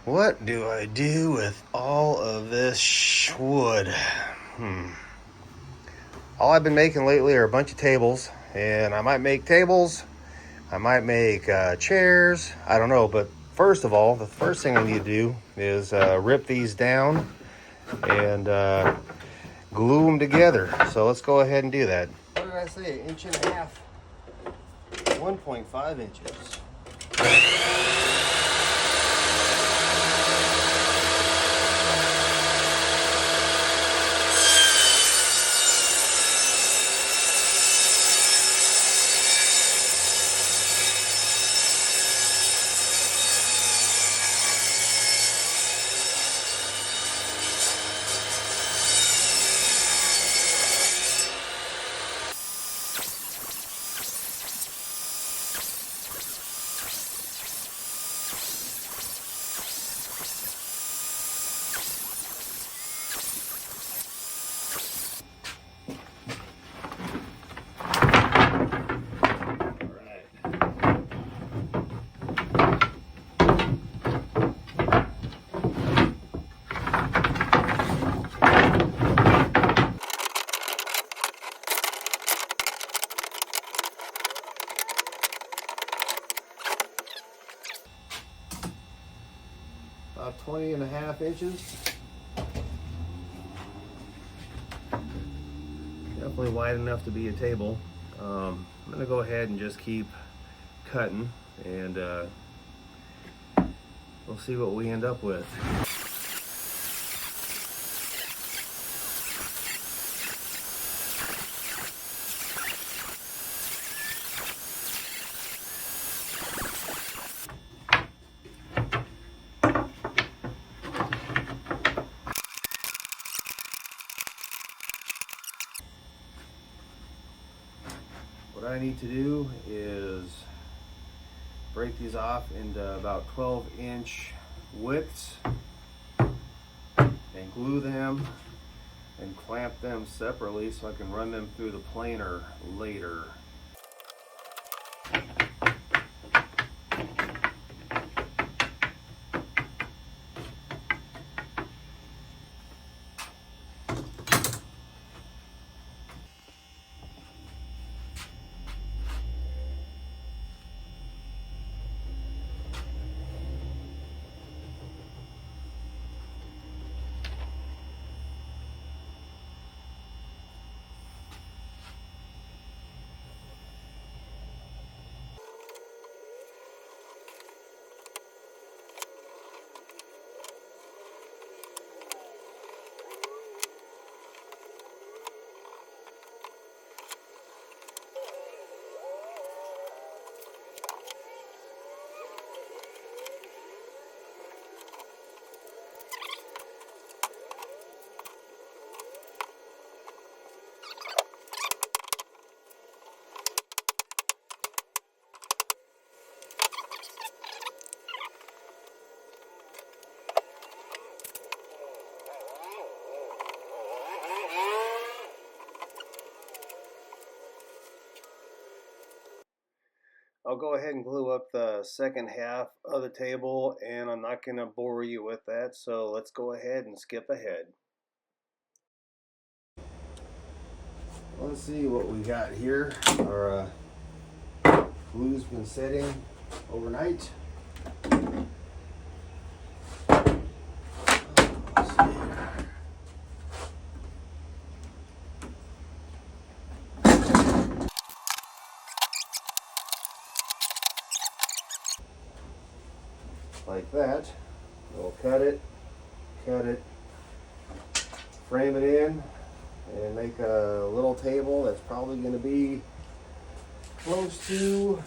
What do I do with all of this wood? All I've been making lately are a bunch of tables, and I might make tables, I might make chairs, I don't know, but first of all, the first thing I need to do is rip these down and glue them together. So let's go ahead and do that. What did I say, 1.5 inches? 1.5 inches. About 20.5 inches. Definitely wide enough to be a table. I'm gonna go ahead and just keep cutting, and we'll see what we end up with. What I need to do is break these off into about 12-inch widths and glue them and clamp them separately so I can run them through the planer later. I'll go ahead and glue up the second half of the table, and I'm not going to bore you with that, so let's go ahead and skip ahead. Let's see what we got here. Our glue's been setting overnight. Like that. We'll cut it, frame it in, and make a little table that's probably going to be close to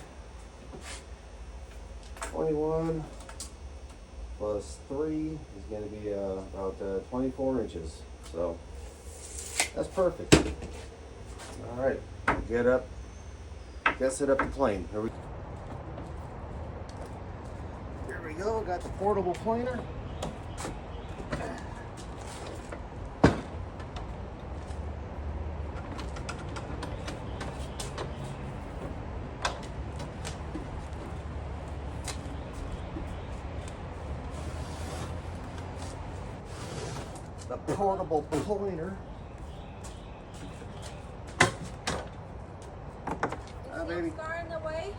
21 plus 3 is going to be about 24 inches. So that's perfect. All right, get up, set up the plane. Here we go, got the portable planer. the portable planer. Is the car in the way?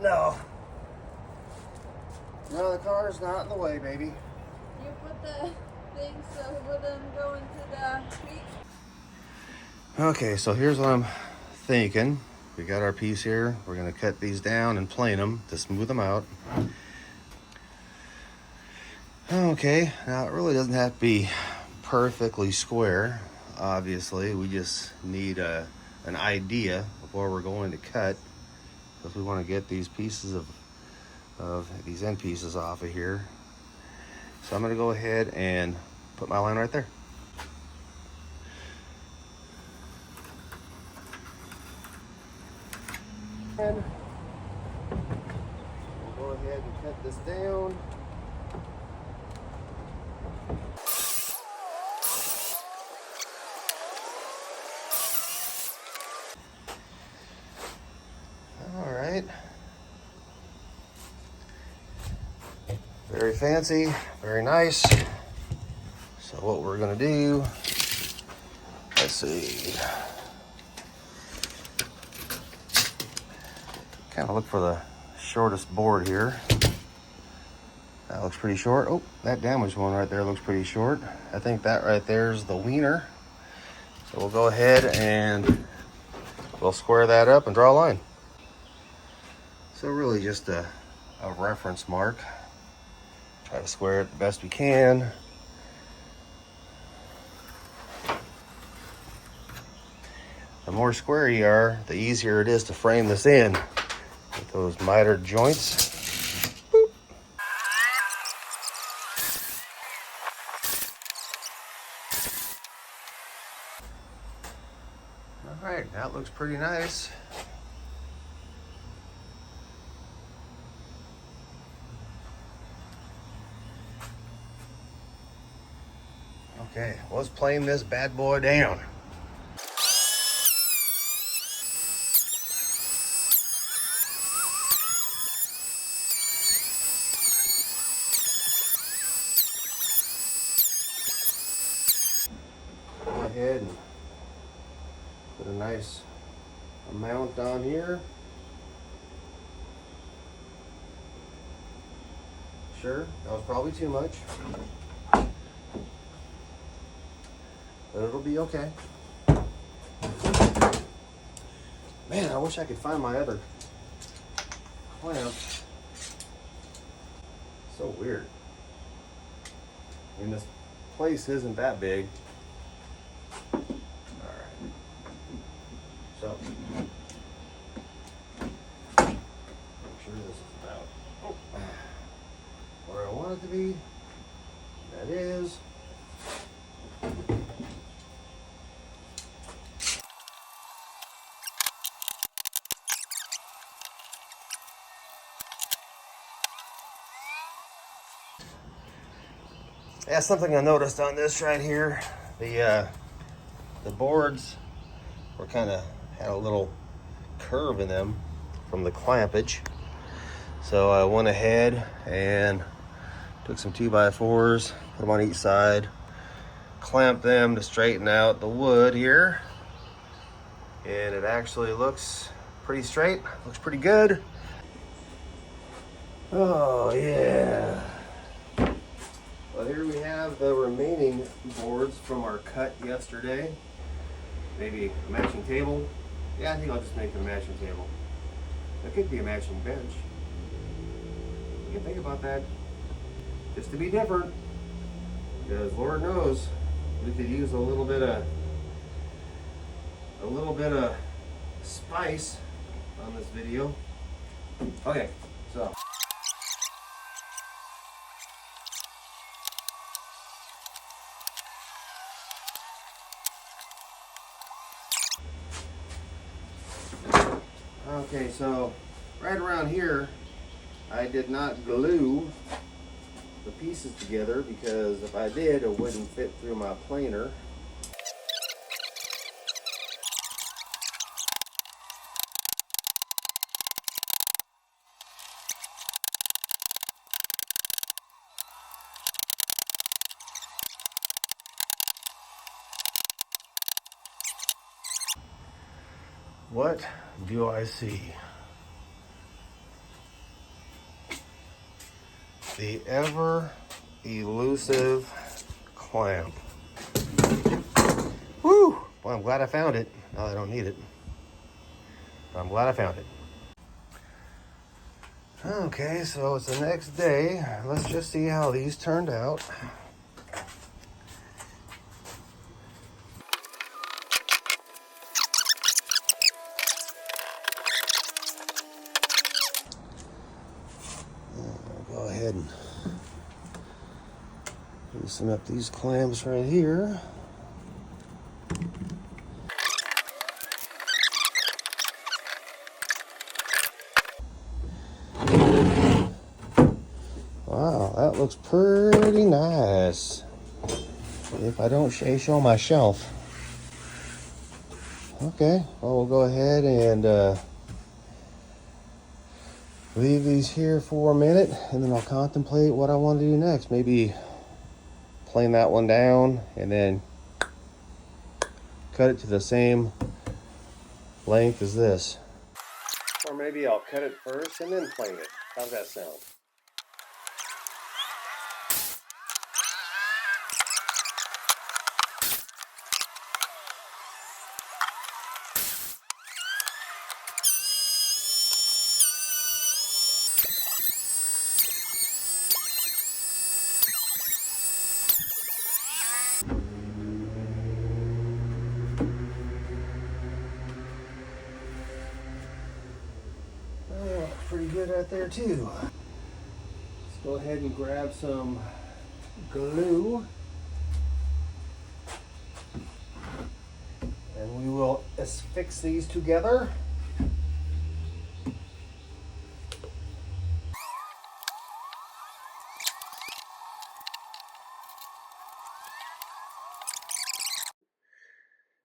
No. No, the car's not in the way, baby. You put the things so it wouldn't go into the creek? Okay, so here's what I'm thinking. We got our piece here. We're gonna cut these down and plane them to smooth them out. Okay, now it really doesn't have to be perfectly square. Obviously, we just need an idea of where we're going to cut, because we want to get these pieces of these end pieces off of here. So I'm going to go ahead and put my line right there. And we'll go ahead and cut this down. All right. Very fancy, very nice. So what we're gonna do, let's see. Kind of look for the shortest board here. That looks pretty short. Oh, that damaged one right there looks pretty short. I think that right there is the wiener. So we'll go ahead and we'll square that up and draw a line. So really just a reference mark. Try to square it the best we can. The more square you are, the easier it is to frame this in with those mitered joints. Boop. All right, that looks pretty nice. Okay, let's plane this bad boy down. Go ahead and put a nice amount on here. Sure, that was probably too much, but it'll be okay. Man, I wish I could find my other clamp. So weird. I mean, this place isn't that big. Alright. So, make sure this is about where I want it to be. That is. Yeah, something I noticed on this right here, the boards were kind of had a little curve in them from the clampage. So I went ahead and took some 2x4s, put them on each side, clamped them to straighten out the wood here, and it actually looks pretty straight, looks pretty good. Oh yeah. Well, here we have the remaining boards from our cut yesterday. Maybe a matching table. Yeah, I think I'll just make it a matching table. It could be a matching bench. You can think about that. Just to be different. Because Lord knows, we could use a little bit of spice on this video. Okay, so. Okay, so right around here, I did not glue the pieces together because if I did, it wouldn't fit through my planer. What do I see? The ever elusive clamp. Woo! Well, I'm glad I found it. Now I don't need it. I'm glad I found it. Okay, so it's the next day. Let's just see how these turned out. I'll go ahead and loosen up these clamps right here. Wow, that looks pretty nice. If I don't say so myself. Okay, well, we'll go ahead and leave these here for a minute, and then I'll contemplate what I want to do next. Maybe plane that one down and then cut it to the same length as this. Or maybe I'll cut it first and then plane it. How's that sound? Oh, pretty good right there too. Let's go ahead and grab some glue. And we will affix these together.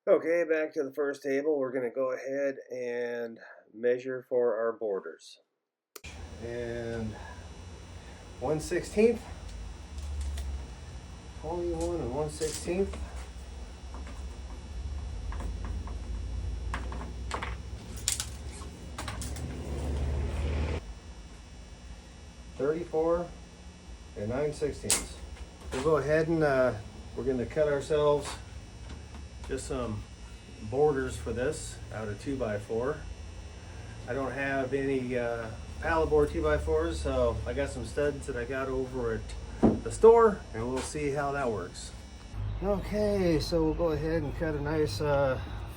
Okay, back to the first table. We're going to go ahead and measure for our borders. And 1/16, 21 and 1/16. .34 and 9/16. We'll go ahead and we're going to cut ourselves just some borders for this out of 2x4. I don't have any pallet board 2x4s, so I got some studs that I got over at the store, and we'll see how that works. Okay, so we'll go ahead and cut a nice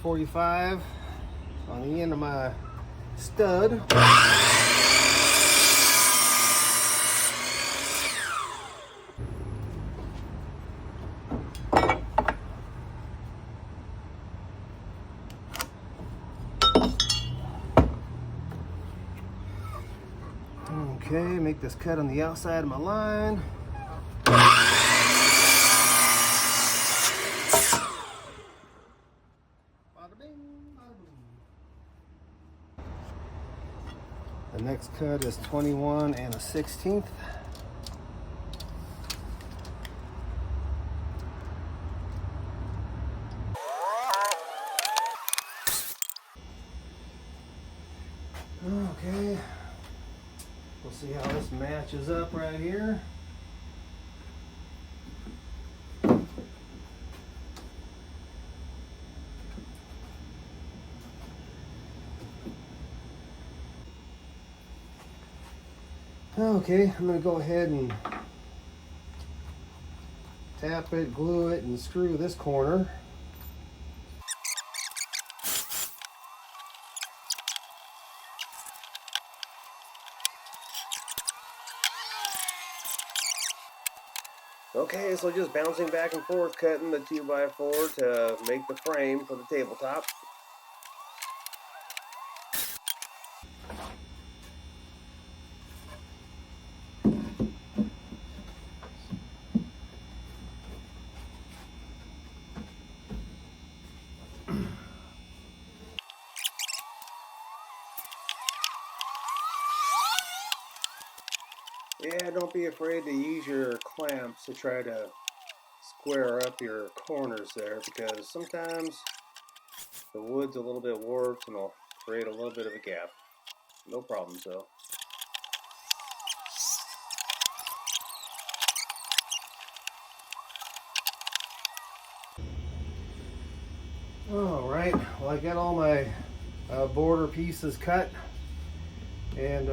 45 on the end of my stud. Okay, make this cut on the outside of my line. The next cut is 21 and 1/16. Okay, we'll see how this matches up right here. Okay, I'm going to go ahead and tap it, glue it, and screw this corner. Okay, so just bouncing back and forth, cutting the 2x4 to make the frame for the tabletop. Yeah, don't be afraid to use your clamps to try to square up your corners there, because sometimes the wood's a little bit warped and will create a little bit of a gap. No problem, so. All right, well, I got all my border pieces cut, and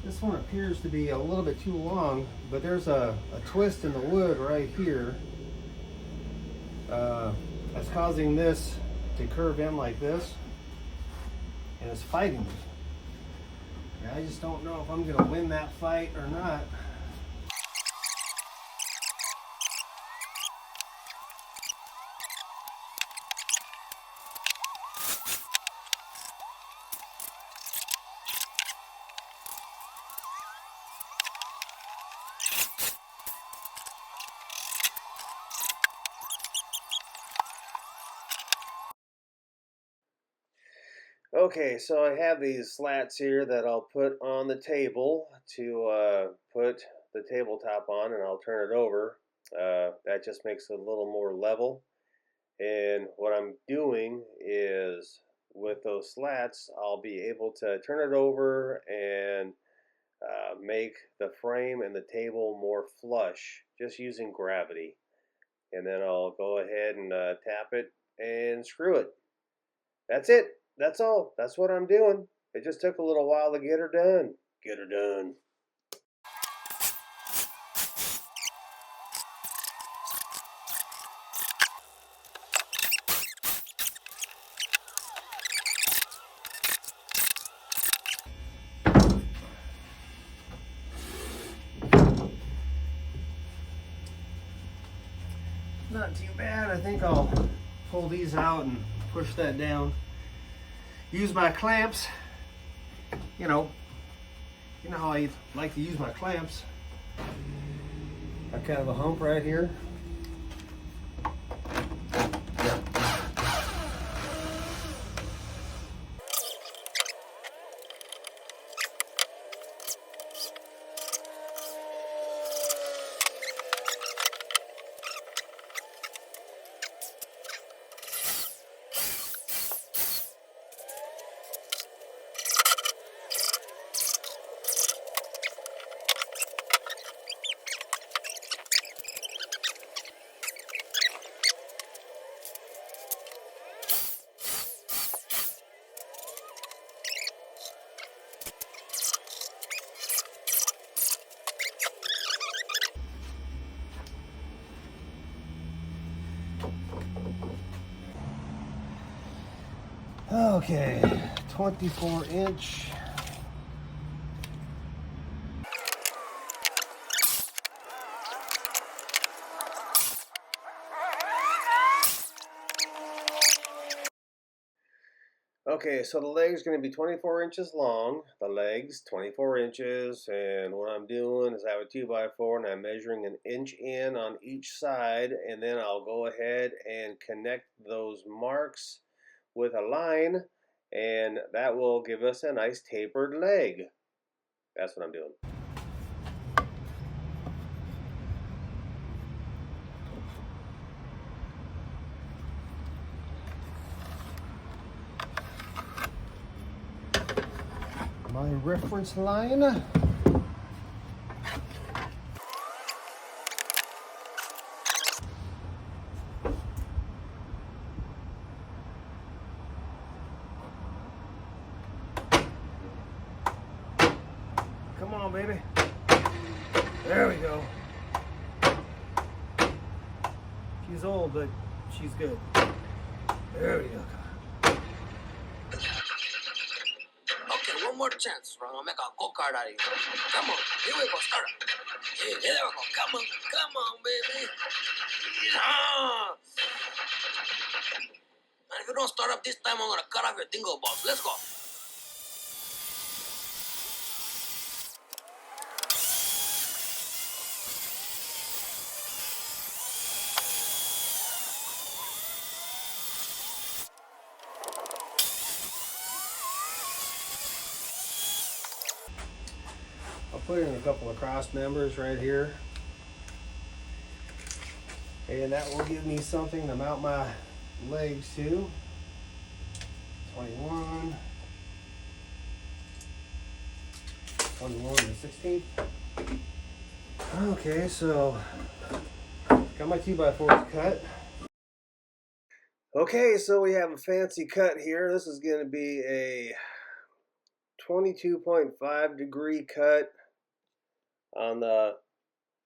this one appears to be a little bit too long, but there's a twist in the wood right here that's causing this to curve in like this, and it's fighting me. And I just don't know if I'm gonna win that fight or not. Okay, so I have these slats here that I'll put on the table to put the tabletop on, and I'll turn it over. That just makes it a little more level. And what I'm doing is with those slats, I'll be able to turn it over and make the frame and the table more flush just using gravity. And then I'll go ahead and tap it and screw it. That's it. That's all. That's what I'm doing. It just took a little while to get her done. Get her done. Not too bad. I think I'll pull these out and push that down. Use my clamps. You know how I like to use my clamps. Got kind of a hump right here. Okay, 24-inch. Okay, so the leg's going to be 24 inches long. The leg's 24 inches, and what I'm doing is I have a 2x4 and I'm measuring an inch in on each side, and then I'll go ahead and connect those marks with a line, and that will give us a nice tapered leg. That's what I'm doing. My reference line. Come on, baby. There we go. She's old, but she's good. There we go. Okay, one more chance. We're gonna make a go-kart out of you. Come on, here we go, start it. Here we go. Come on, baby. Yeah. And if you don't start up this time, I'm gonna cut off your dingo balls. Let's go. I'll put in a couple of cross members right here, and that will give me something to mount my legs to. 21, 21 and 16. Okay, so got my 2x4 cut. Okay, so we have a fancy cut here. This is going to be a 22.5 degree cut on the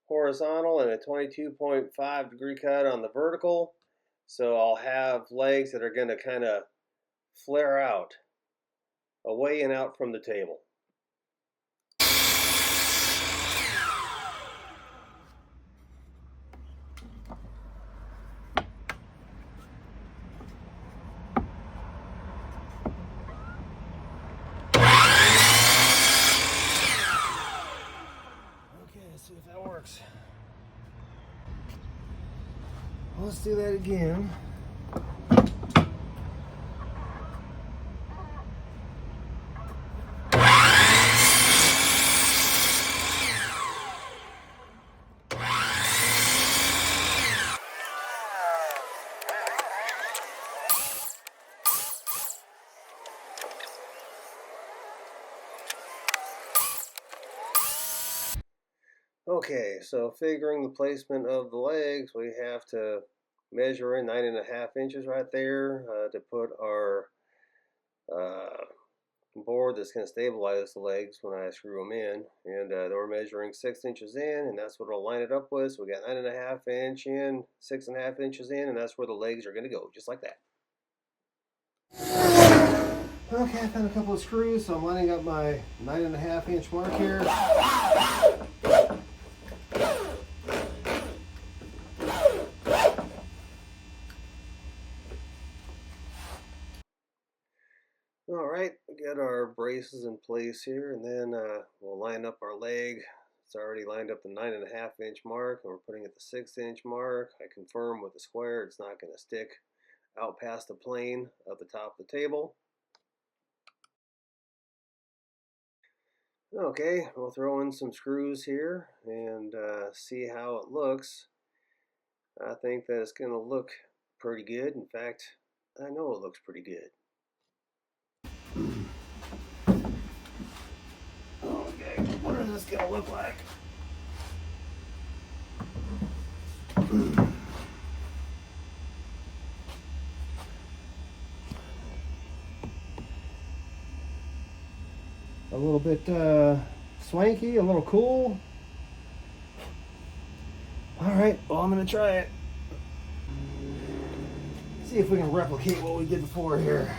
horizontal and a 22.5 degree cut on the vertical. So I'll have legs that are going to kind of flare out away and out from the table. Okay, let's see if that works. Let's do that again. Okay, so figuring the placement of the legs, we have to measure in 9.5 inches right there to put our board that's going to stabilize the legs when I screw them in. And then we're measuring 6 inches in, and that's what I'll line it up with. So we got 9.5 inch in, 6.5 inches in, and that's where the legs are going to go, just like that. Okay, I found a couple of screws, so I'm lining up my 9.5 inch mark here. Alright, we got our braces in place here, and then we'll line up our leg. It's already lined up the 9.5 inch mark, and we're putting it the 6 inch mark. I confirm with the square it's not going to stick out past the plane of the top of the table. Okay, we'll throw in some screws here and see how it looks. I think that it's going to look pretty good. In fact, I know it looks pretty good. Okay, what is this going to look like? A little bit swanky, a little cool. Alright, well, I'm going to try it. See if we can replicate what we did before here.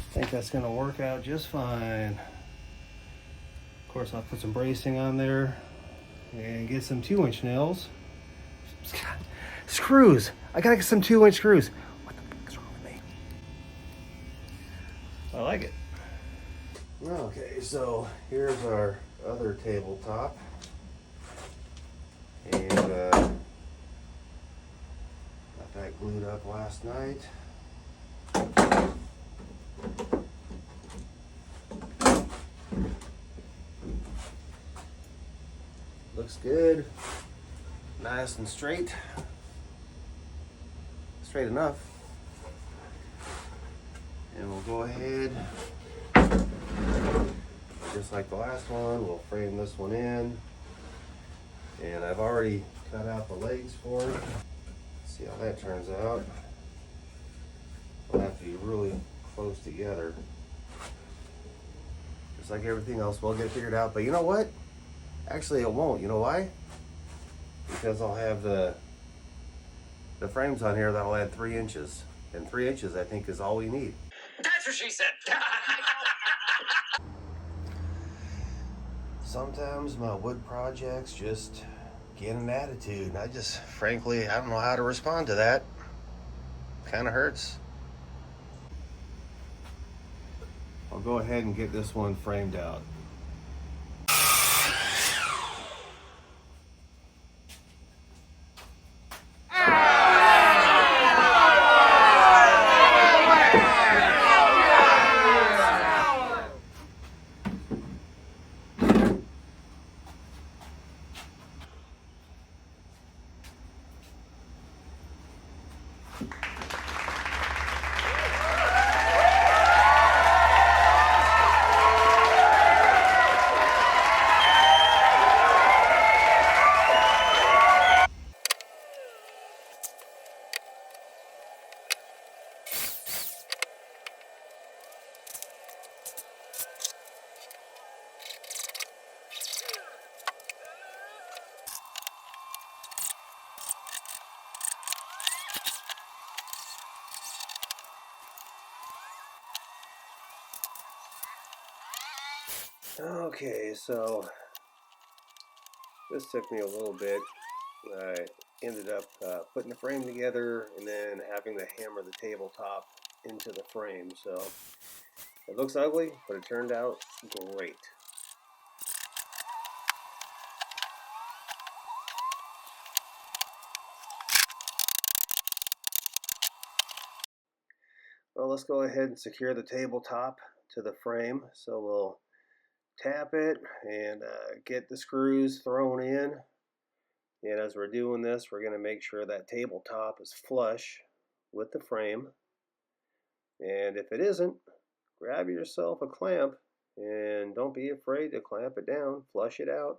I think that's going to work out just fine. Of course, I'll put some bracing on there and get some 2-inch nails. Screws! I gotta get some 2-inch screws. What the fuck is wrong with me? I like it. Okay, so here's our other tabletop. And got that glued up last night. Looks good. Nice and straight. Straight enough. And we'll go ahead, just like the last one, we'll frame this one in. And I've already cut out the legs for it. See how that turns out. We'll have to be really close together. Just like everything else, we'll get it figured out. But you know what? Actually, it won't. You know why? because I'll have the frames on here that'll add 3 inches. And 3 inches, I think, is all we need. That's what she said. Sometimes my wood projects just get an attitude, and I just, frankly, I don't know how to respond to that. Kind of hurts. I'll go ahead and get this one framed out. Okay, so this took me a little bit. I ended up putting the frame together and then having to hammer the tabletop into the frame. So it looks ugly, but it turned out great. Well, let's go ahead and secure the tabletop to the frame. So we'll tap it and get the screws thrown in. And as we're doing this, we're going to make sure that tabletop is flush with the frame. And if it isn't, grab yourself a clamp and don't be afraid to clamp it down, flush it out.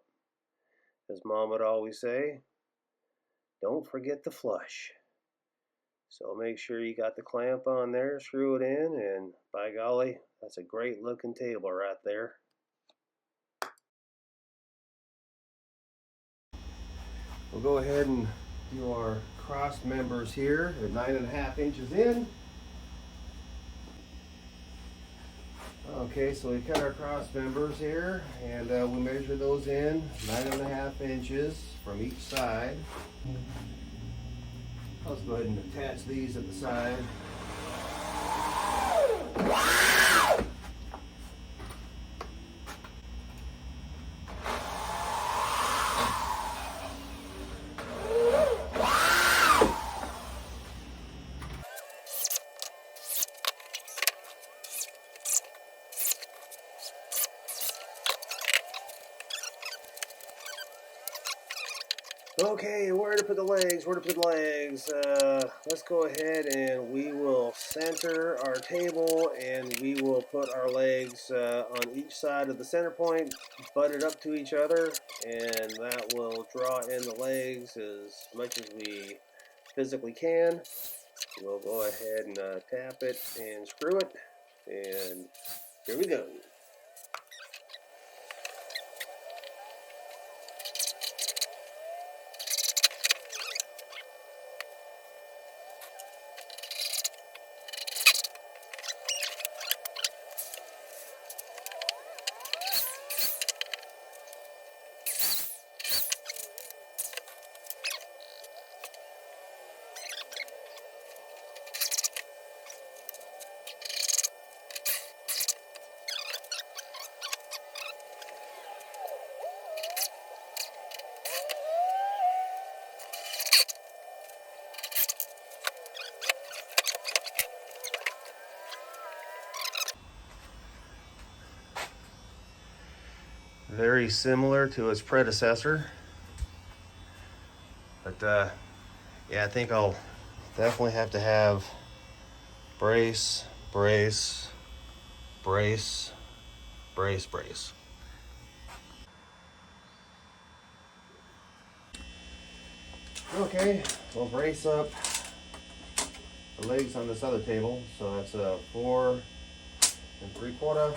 As Mom would always say, don't forget the flush. So make sure you got the clamp on there, screw it in, and by golly, that's a great looking table right there. We'll go ahead and do our crossed members here at 9.5 inches in. Okay, so we cut our cross members here, and we measure those in 9.5 inches from each side. Let's go ahead and attach these at the side. Okay, where to put the legs, let's go ahead and we will center our table and we will put our legs on each side of the center point, butted up to each other, and that will draw in the legs as much as we physically can. We'll go ahead and tap it and screw it, and here we go. Very similar to its predecessor, but yeah, I think I'll definitely have to have brace, brace, brace, brace, brace. Okay, we'll brace up the legs on this other table, so that's a 4 3/4.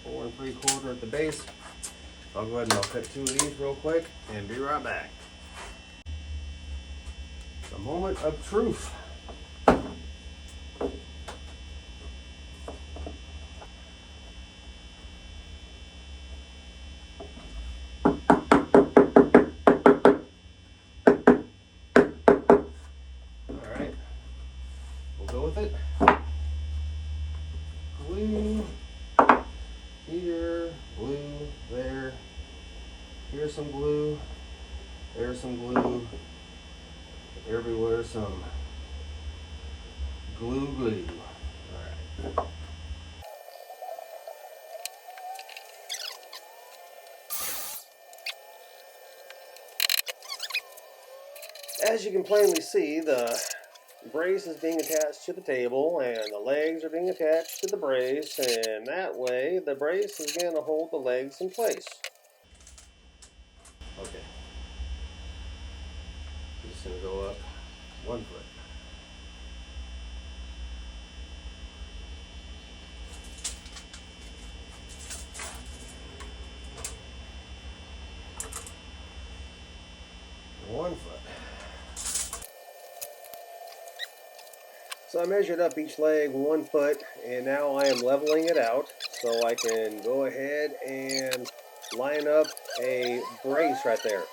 4 3/4 at the base, I'll go ahead and I'll cut 2 of these real quick and be right back. The moment of truth. Alright, we'll go with it. Glue here, glue there. Here's some glue. There's some glue. Everywhere some glue. Alright. As you can plainly see, the brace is being attached to the table and the legs are being attached to the brace, and that way the brace is going to hold the legs in place. Okay. I'm just going to go up 1 foot. So I measured up each leg 1 foot, and now I am leveling it out so I can go ahead and line up a brace right there.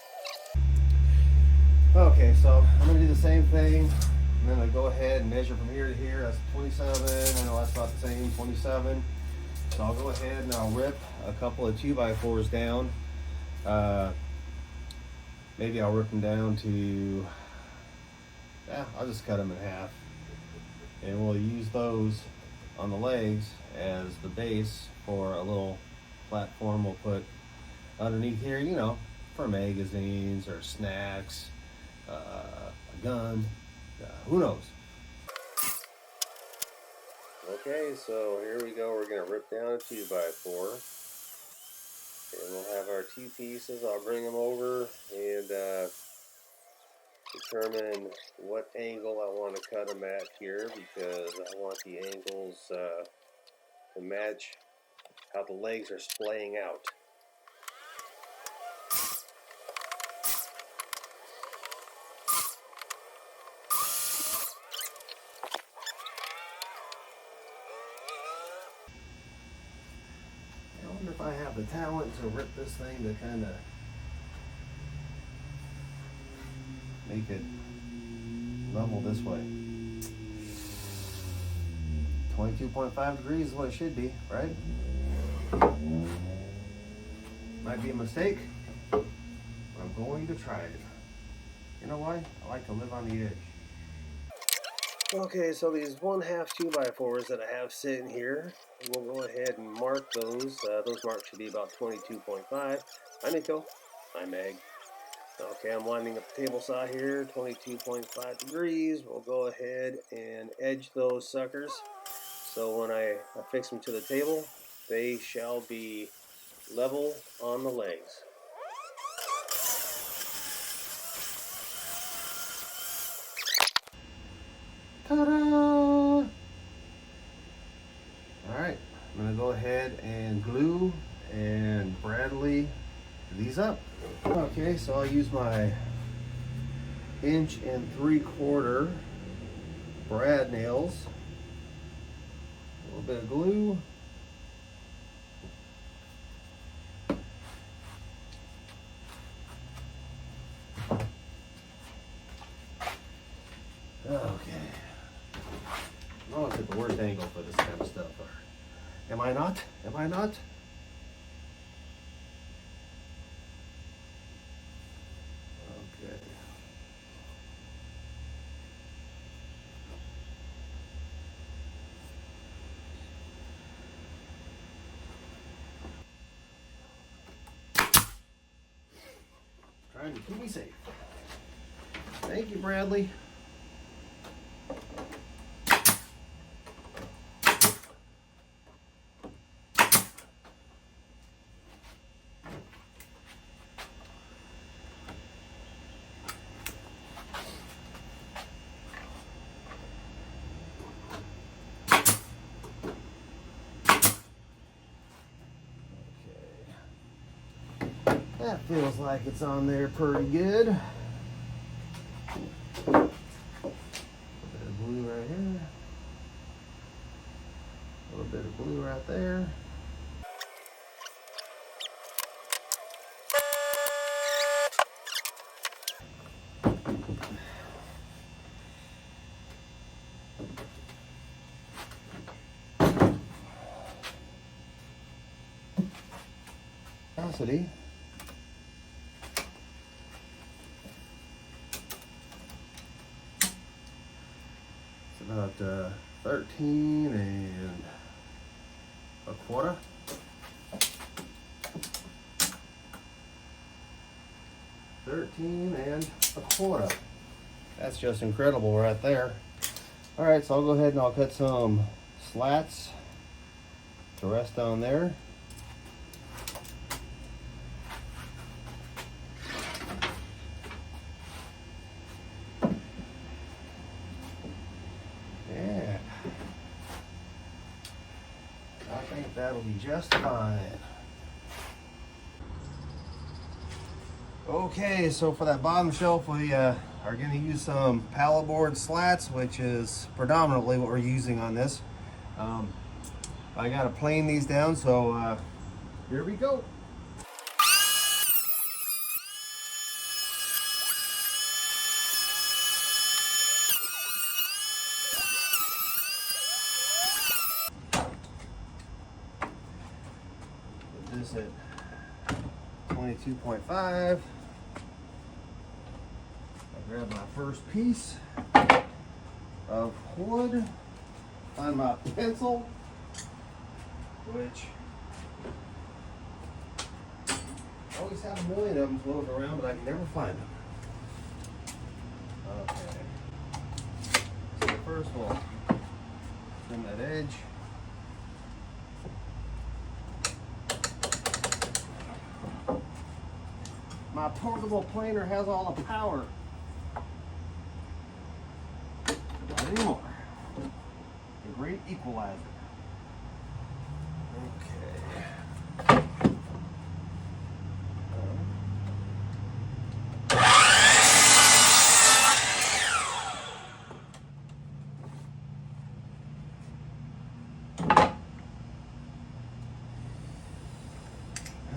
Okay, so I'm going to do the same thing. I'm going to go ahead and measure from here to here. That's 27. I know that's about the same, 27. So I'll go ahead and I'll rip a couple of 2x4s down. Maybe I'll rip them down to, I'll just cut them in half. And we'll use those on the legs as the base for a little platform we'll put underneath here, you know, for magazines or snacks, a gun, who knows. Okay, so here we go. We're going to rip down a 2x4. And we'll have our 2 pieces. I'll bring them over and determine what angle I want to cut them at here, because I want the angles to match how the legs are splaying out. I wonder if I have the talent to rip this thing to kind of make it level this way. 22.5 degrees is what it should be, right? Might be a mistake, but I'm going to try it. You know why? I like to live on the edge. Okay, so these 1/2 2x4s that I have sitting here, we'll go ahead and mark those. Those marks should be about 22.5. Hi, Nico. Hi, Meg. Okay, I'm lining up the table saw here, 22.5 degrees. We'll go ahead and edge those suckers. So when I affix them to the table, they shall be level on the legs. Ta-da! Alright, I'm going to go ahead and glue and Bradley these up. Okay, so I'll use my 1.75" brad nails, a little bit of glue, okay. Oh, it's at the worst angle for this kind of stuff. Am I not? Am I not? Okay. Trying to keep me safe. Thank you, Bradley. That feels like it's on there pretty good. A bit of blue right here. A little bit of blue right there. Capacity. It's about 13 and a quarter. 13 and a quarter. That's just incredible right there. All right, so I'll go ahead and I'll cut some slats to rest on there. Yeah, I think that'll be just fine. Okay, so for that bottom shelf, we are going to use some pallet board slats, which is predominantly what we're using on this. I got to plane these down, so here we go. Put this at 22.5. Grab my first piece of wood, find my pencil, which I always have a million of them floating around, but I can never find them. Okay, so first we'll trim that edge. My portable planer has all the power. Not anymore. The great equalizer. Okay.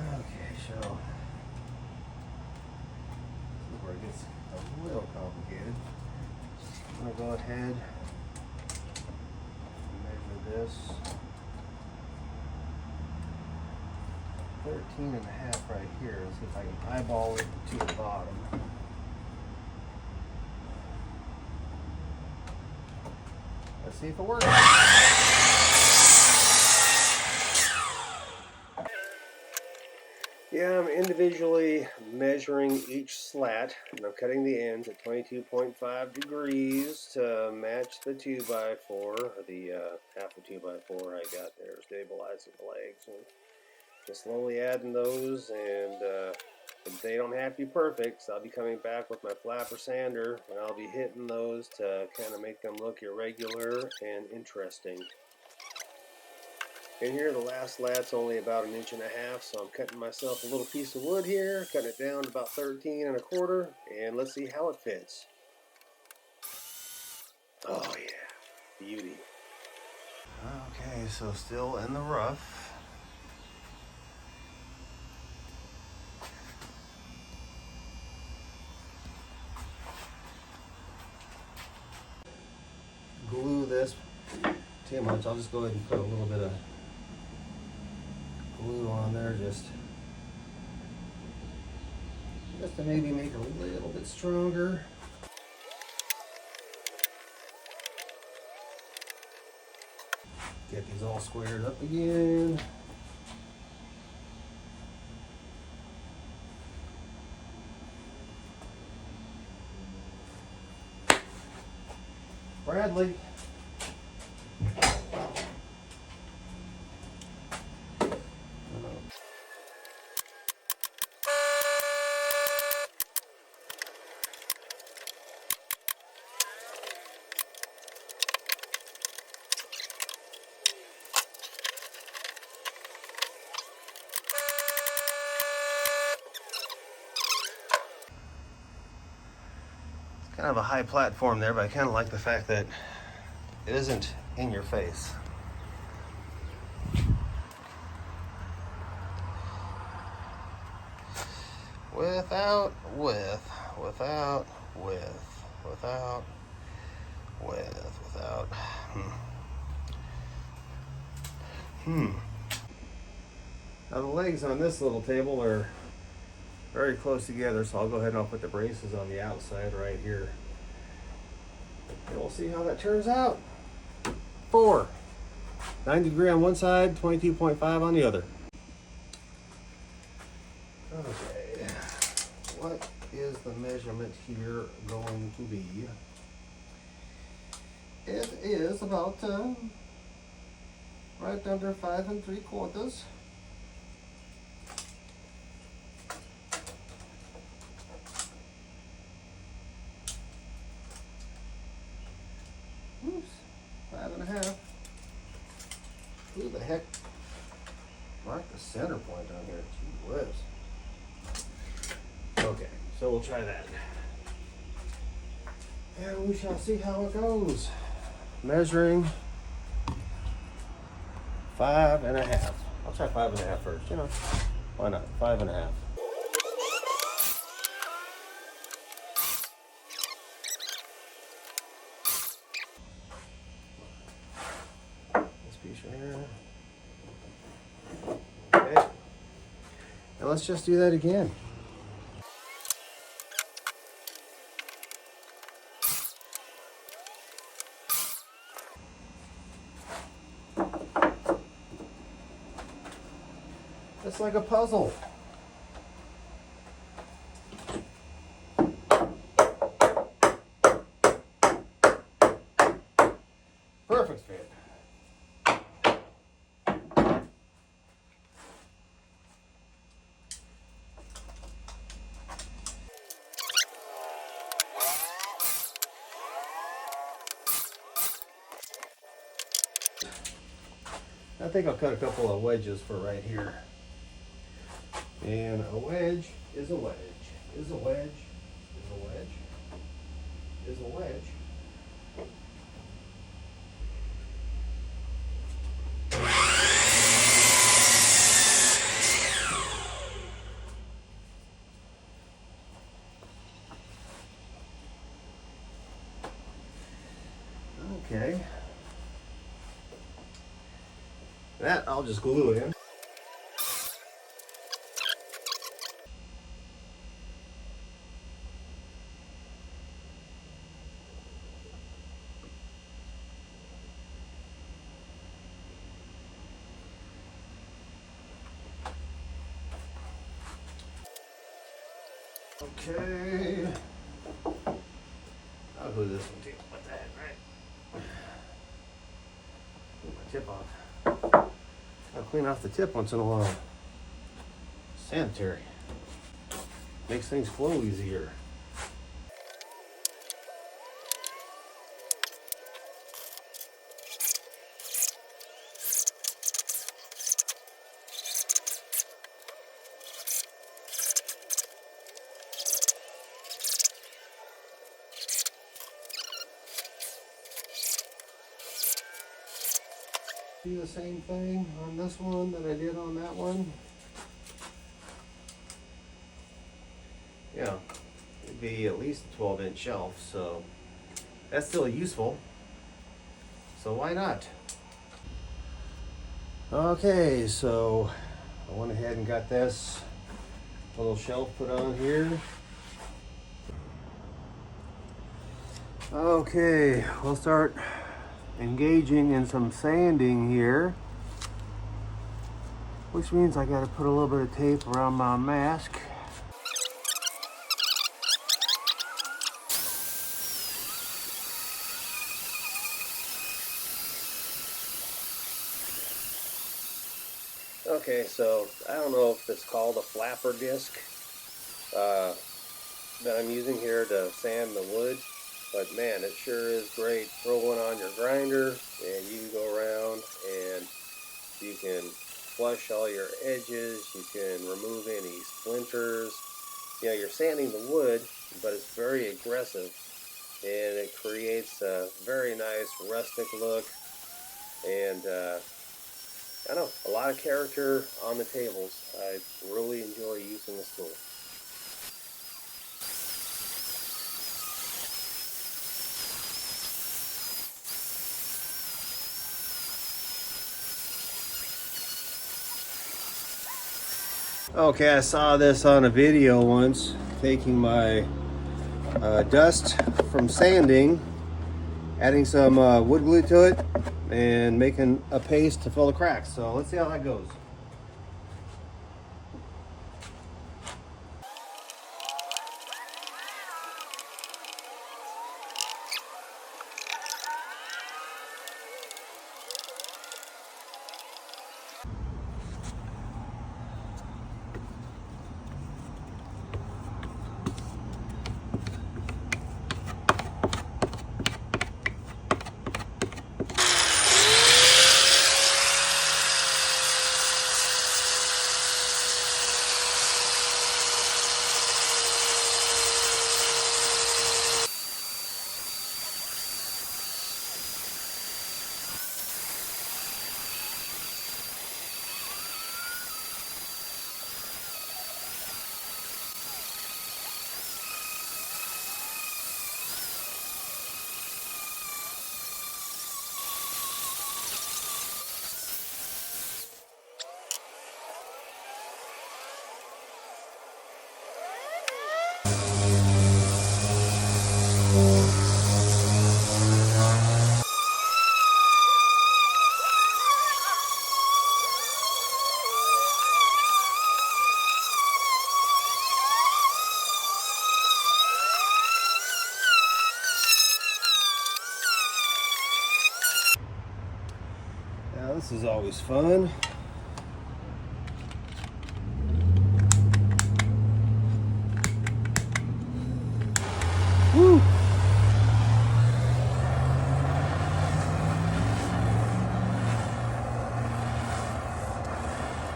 Okay, so this is where it gets a little complicated. I'm gonna go ahead and measure this 13 and a half right here. Let's see if I can eyeball it to the bottom. Let's see if it works. Yeah, I'm individually measuring each slat, and I'm cutting the ends at 22.5 degrees to match the 2x4, or the half a 2x4 I got there, stabilizing the legs. And just slowly adding those, and they don't have to be perfect, so I'll be coming back with my flapper sander, and I'll be hitting those to kind of make them look irregular and interesting. And here the last slat's only about 1.5 inches, so I'm cutting myself a little piece of wood here, cutting it down to about 13 and a quarter, and let's see how it fits. Oh yeah, beauty. Okay, so still in the rough. Glue this too much. I'll just go ahead and put a little bit of glue on there, just to maybe make it a little bit stronger. Get these all squared up again. Bradley. kind of a high platform there, but I kind of like the fact that it isn't in your face. Without width, without width, without width, without. Now the legs on this little table are very close together, so I'll go ahead and I'll put the braces on the outside right here. And we'll see how that turns out. 4. 90-degree on one side, 22.5 on the other. Okay, what is the measurement here going to be? It is about right under 5 3/4. Oops, 5 1/2. Who the heck marked the center point on here? Gee whiz. Okay, so we'll try that. And we shall see how it goes. Measuring 5 1/2. I'll try 5 1/2 first, you know. Why not? 5 1/2. This piece right here. Okay. And let's just do that again. It's like a puzzle. Perfect fit. I think I'll cut a couple of wedges for right here. And a wedge is a wedge, is a wedge, is a wedge, is a wedge. Okay. That I'll just glue it in. Okay. I'll glue this one too. Like that, right? Get my tip off. I'll clean off the tip once in a while. Sanitary. Makes things flow easier. Do the same thing on this one that I did on that one. Yeah, it'd be at least a 12-inch shelf, so that's still useful. So why not? Okay, so I went ahead and got this little shelf put on here. Okay, we'll start engaging in some sanding here, which means I got to put a little bit of tape around my mask. Okay, so I don't know if it's called a flapper disc that I'm using here to sand the wood, but man, it sure is great. Throw one on your grinder and you can go around and you can flush all your edges, you can remove any splinters. You know, you're sanding the wood, but it's very aggressive. and it creates a very nice rustic look, and I know, a lot of character on the tables. I really enjoy using this tool. Okay, I saw this on a video once, taking my dust from sanding, adding some wood glue to it, and making a paste to fill the cracks. So let's see how that goes. Now this is always fun. Woo!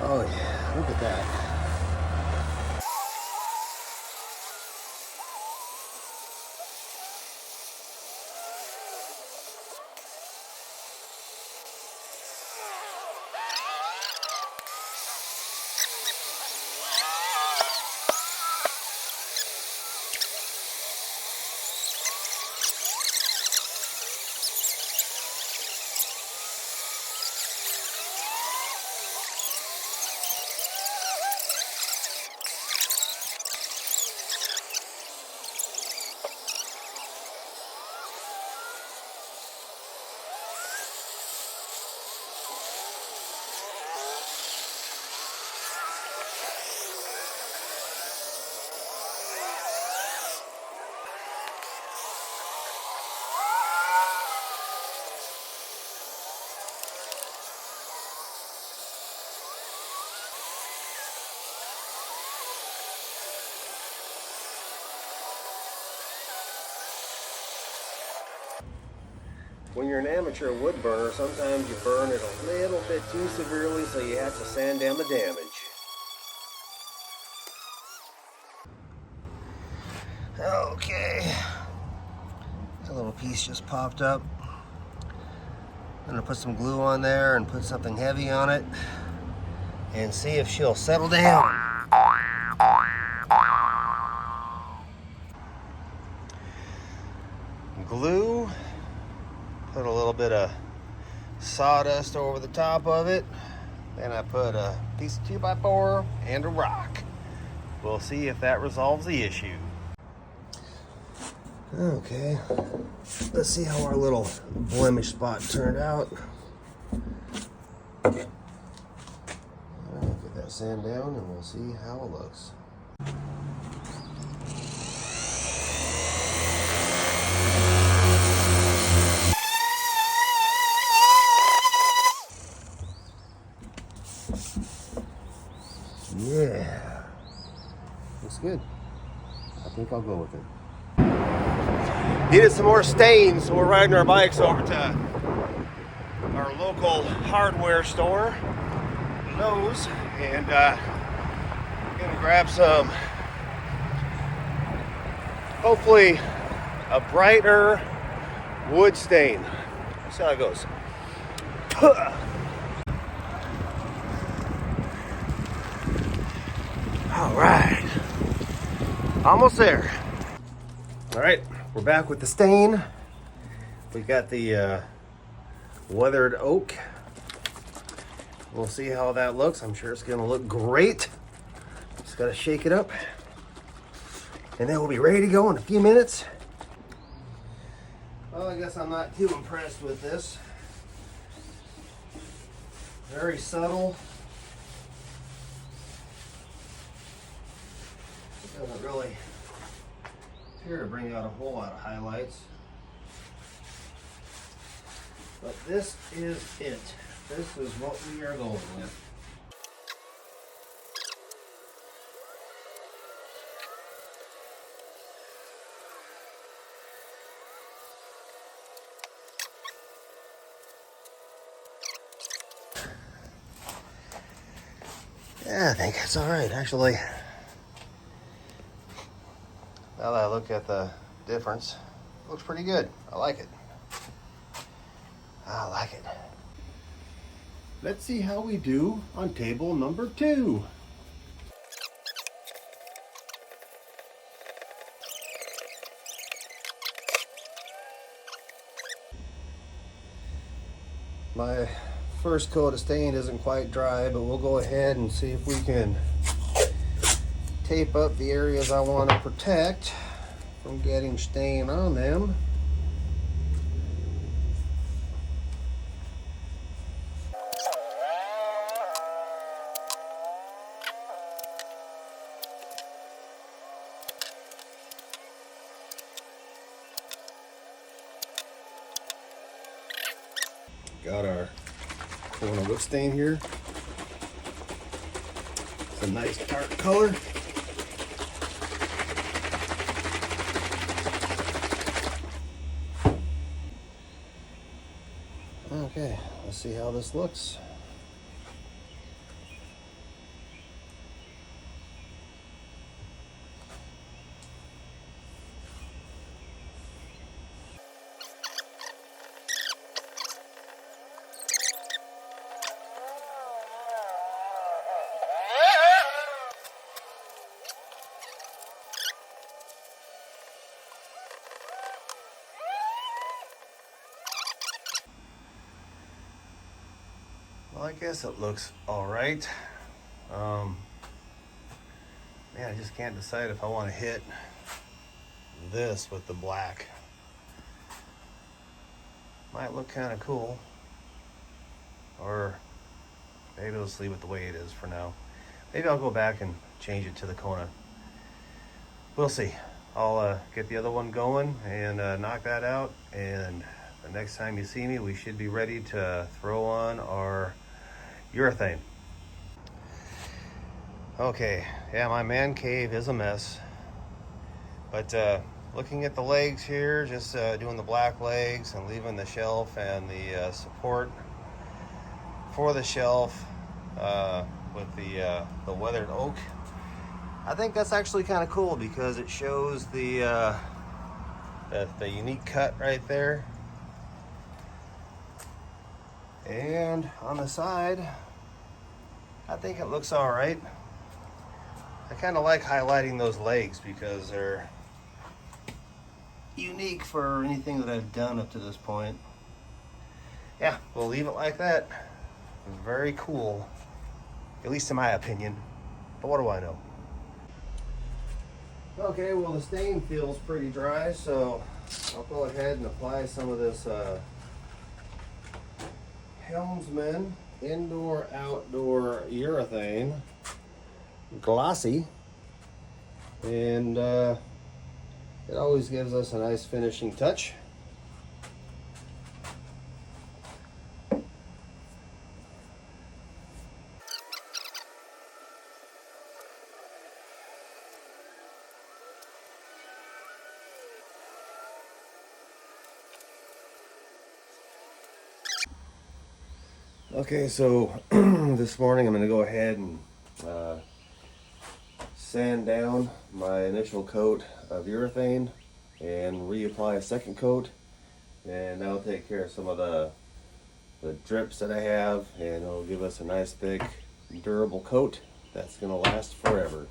Oh yeah, look at that. When you're an amateur wood burner, sometimes you burn it a little bit too severely, so you have to sand down the damage. Okay, a little piece just popped up. I'm gonna put some glue on there and put something heavy on it and see if she'll settle down. Glue. Put a little bit of sawdust over the top of it. Then I put a piece of 2x4 and a rock. We'll see if that resolves the issue. Okay, let's see how our little blemish spot turned out. Get that sand down and we'll see how it looks. Yeah, looks good. I think I'll go with it. Needed some more stains, so we're riding our bikes over to our local hardware store, Lowe's, and gonna grab some, hopefully a brighter wood stain. Let's see how it goes. All right, almost there. All right, we're back with the stain. We got the weathered oak. We'll see how that looks. I'm sure it's gonna look great. Just gotta shake it up. And then we'll be ready to go in a few minutes. Well, I guess I'm not too impressed with this. Very subtle. Doesn't really appear to bring out a whole lot of highlights. But this is it. This is what we are going with. Yeah, I think it's all right, actually. Now that I look at the difference, it looks pretty good. I like it. I like it. Let's see how we do on table number 2. My first coat of stain isn't quite dry, but we'll go ahead and see if we can tape up the areas I want to protect from getting stain on them. Got our corner wood stain here. It's a nice dark color. Okay, let's see how this looks. Well, I guess it looks all right. Man, I just can't decide if I want to hit this with the black. Might look kind of cool. Or maybe I'll just leave it the way it is for now. Maybe I'll go back and change it to the Kona. We'll see. I'll get the other one going and knock that out. And the next time you see me, we should be ready to throw on our urethane. Okay, yeah, my man cave is a mess. But looking at the legs here, just doing the black legs and leaving the shelf and the support for the shelf with the weathered oak. I think that's actually kind of cool because it shows the unique cut right there. And on the side, I think it looks all right. I kind of like highlighting those legs because they're unique for anything that I've done up to this point. Yeah, we'll leave it like that. Very cool, at least in my opinion. But what do I know? Okay, well the stain feels pretty dry, so I'll go ahead and apply some of this Helmsman Indoor Outdoor Urethane Glossy, and it always gives us a nice finishing touch. Okay, so this morning I'm going to go ahead and sand down my initial coat of urethane and reapply a second coat, and that'll take care of some of the drips that I have, and it'll give us a nice thick durable coat that's going to last forever.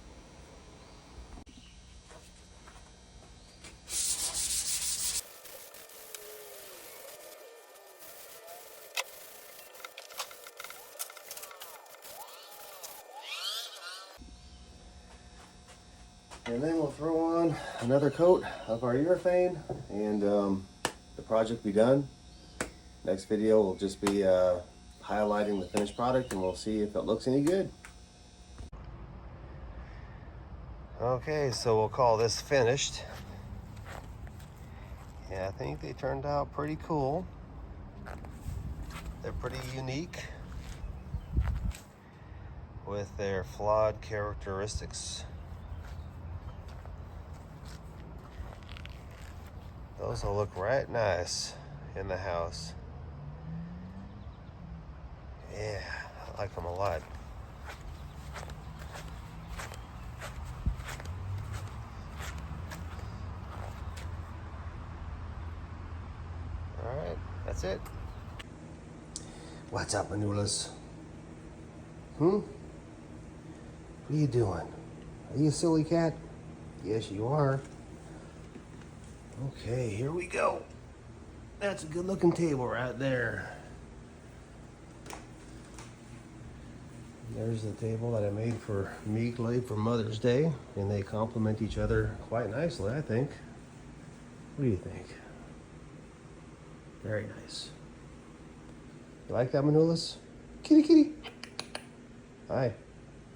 And then we'll throw on another coat of our urethane, and the project will be done. Next video will just be highlighting the finished product, and we'll see if it looks any good. Okay, so we'll call this finished. Yeah, I think they turned out pretty cool. They're pretty unique with their flawed characteristics. Those will look right nice in the house. Yeah, I like them a lot. All right, that's it. What's up, Manulas? What are you doing? Are you a silly cat? Yes, you are. Okay, here we go. That's a good looking table right there. There's the table that I made for Meekly for Mother's Day, and they complement each other quite nicely, I think. What do you think? Very nice. You like that, Manulas? Kitty, kitty. Hi.